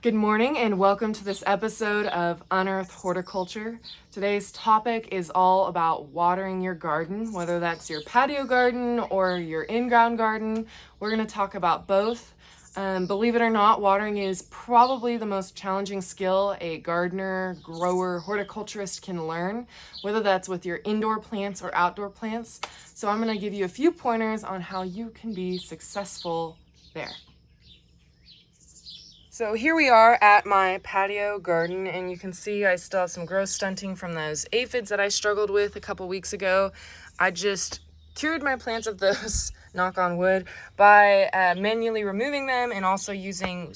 Good morning and welcome to this episode of Unearth Horticulture. Today's topic is all about watering your garden, whether that's your patio garden or your in-ground garden. We're going to talk about both. Believe it or not, watering is probably the most challenging skill a gardener, grower, horticulturist can learn, whether that's with your indoor plants or outdoor plants. So I'm going to give you a few pointers on how you can be successful there. So here we are at my patio garden, and you can see I still have some growth stunting from those aphids that I struggled with a couple weeks ago. I just cured my plants of those, knock on wood, by manually removing them and also using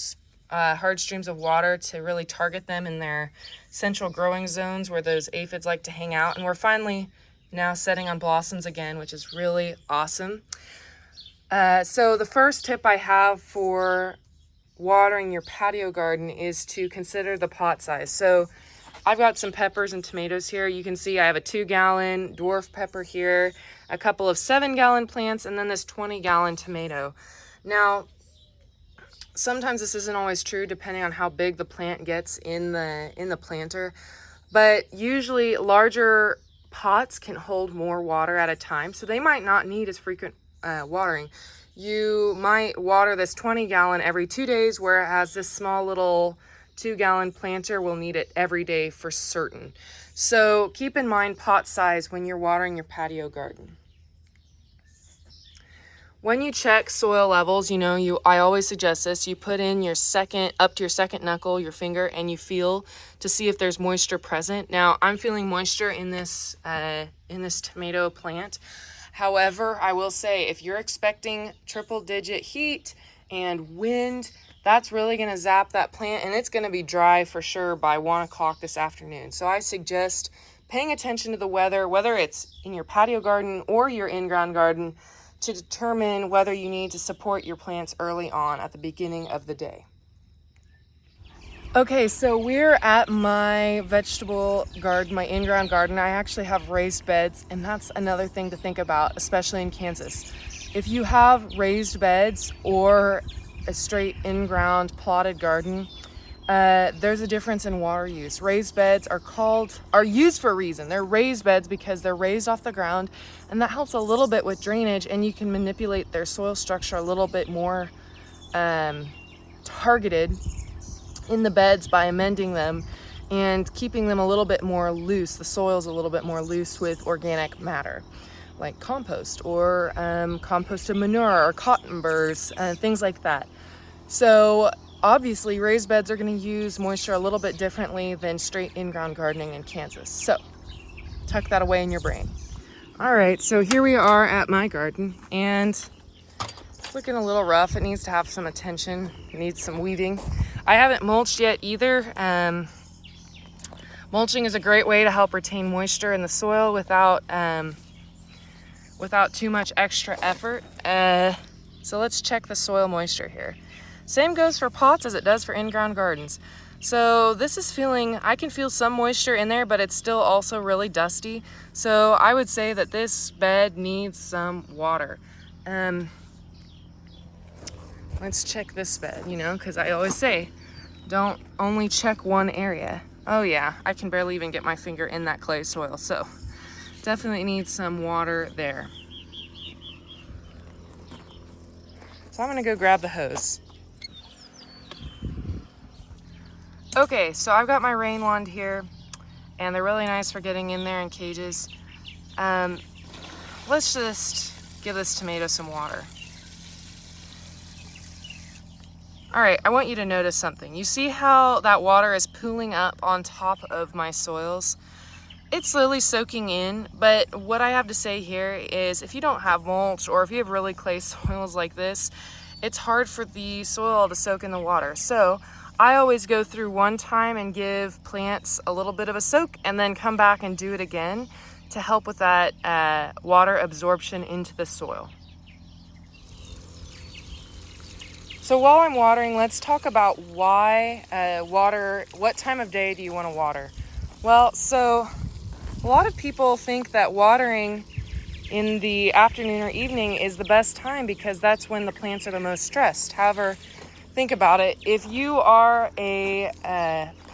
hard streams of water to really target them in their central growing zones where those aphids like to hang out. And we're finally now setting on blossoms again, which is really awesome. So the first tip I have for watering your patio garden is to consider the pot size. So I've got some peppers and tomatoes here. You can see I have a 2-gallon dwarf pepper here, a couple of 7-gallon plants, and then this 20-gallon tomato. Now, sometimes this isn't always true depending on how big the plant gets in the planter, but usually larger pots can hold more water at a time, so they might not need as frequent watering. You might water this 20-gallon every 2 days, whereas this small little 2-gallon planter will need it every day for certain. So keep in mind pot size when you're watering your patio garden. When you check soil levels, I always suggest this. You put in up to your second knuckle, your finger, and you feel to see if there's moisture present. Now, I'm feeling moisture in this tomato plant. However, I will say if you're expecting triple-digit heat and wind, that's really going to zap that plant, and it's going to be dry for sure by 1 o'clock this afternoon. So I suggest paying attention to the weather, whether it's in your patio garden or your in-ground garden, to determine whether you need to support your plants early on at the beginning of the day. Okay, so we're at my vegetable garden, my in-ground garden. I actually have raised beds, and that's another thing to think about, especially in Kansas. If you have raised beds or a straight in-ground plotted garden, there's a difference in water use. Raised beds are used for a reason. They're raised beds because they're raised off the ground, and that helps a little bit with drainage, and you can manipulate their soil structure a little bit more targeted in the beds by amending them and keeping them a little bit more loose. The soil's a little bit more loose with organic matter, like compost or composted manure or cotton burrs, things like that. So obviously raised beds are going to use moisture a little bit differently than straight in-ground gardening in Kansas. So tuck that away in your brain. All right, so here we are at my garden, and it's looking a little rough. It needs to have some attention. It needs some weeding. I haven't mulched yet either. Mulching is a great way to help retain moisture in the soil without too much extra effort. So let's check the soil moisture here. Same goes for pots as it does for in-ground gardens. So this is I can feel some moisture in there, but it's still also really dusty. So I would say that this bed needs some water. Let's check this bed, because I always say, don't only check one area. Oh yeah, I can barely even get my finger in that clay soil, so definitely need some water there. So I'm gonna go grab the hose. Okay, so I've got my rain wand here, and they're really nice for getting in there in cages. Let's just give this tomato some water. All right, I want you to notice something. You see how that water is pooling up on top of my soils? It's slowly soaking in, but what I have to say here is if you don't have mulch or if you have really clay soils like this, it's hard for the soil to soak in the water. So I always go through one time and give plants a little bit of a soak and then come back and do it again to help with that water absorption into the soil. So while I'm watering, let's talk about why what time of day do you want to water? Well, so a lot of people think that watering in the afternoon or evening is the best time because that's when the plants are the most stressed. However, think about it. If you are a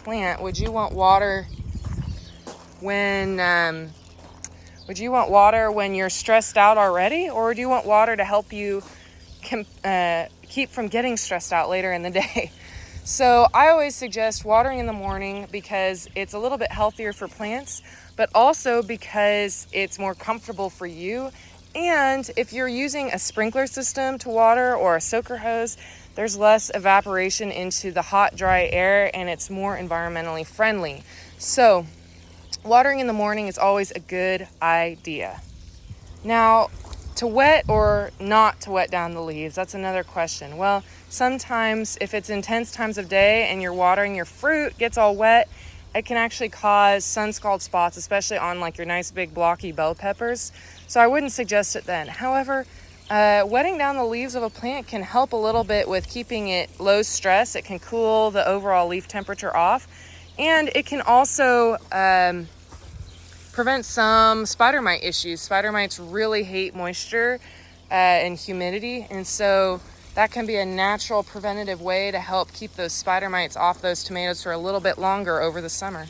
plant, would you want water when you're stressed out already, or do you want water to help you keep from getting stressed out later in the day? So I always suggest watering in the morning because it's a little bit healthier for plants, but also because it's more comfortable for you. And if you're using a sprinkler system to water or a soaker hose, there's less evaporation into the hot, dry air, and it's more environmentally friendly. So watering in the morning is always a good idea. Now, to wet or not to wet down the leaves, that's another question. Well, sometimes if it's intense times of day and you're watering your fruit, gets all wet, it can actually cause sun scald spots, especially on like your nice big blocky bell peppers. So I wouldn't suggest it then. However, wetting down the leaves of a plant can help a little bit with keeping it low stress. It can cool the overall leaf temperature off, and it can also prevent some spider mite issues. Spider mites really hate moisture and humidity, and so that can be a natural preventative way to help keep those spider mites off those tomatoes for a little bit longer over the summer.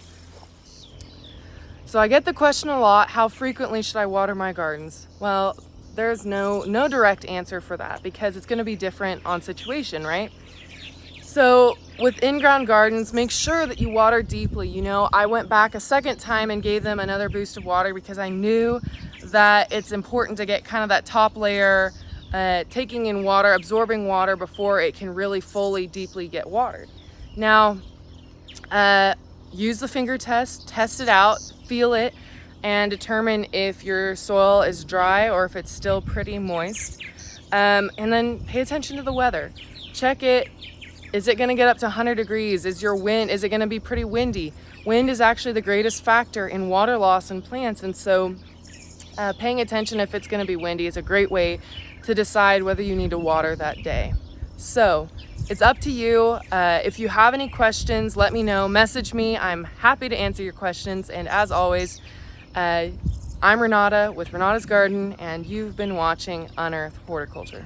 So I get the question a lot, how frequently should I water my gardens? Well, there's no direct answer for that because it's going to be different on situation, right? So with in-ground gardens, make sure that you water deeply. You know, I went back a second time and gave them another boost of water because I knew that it's important to get kind of that top layer taking in water, absorbing water before it can really fully, deeply get watered. Now, use the finger test it out, feel it, and determine if your soil is dry or if it's still pretty moist. And then pay attention to the weather. Check it. Is it going to get up to 100 degrees? Is it going to be pretty windy? Wind is actually the greatest factor in water loss in plants, and so paying attention if it's going to be windy is a great way to decide whether you need to water that day. So it's up to you. If you have any questions, let me know. Message me. I'm happy to answer your questions. And as always, I'm Renata with Renata's Garden, and you've been watching Unearth Horticulture.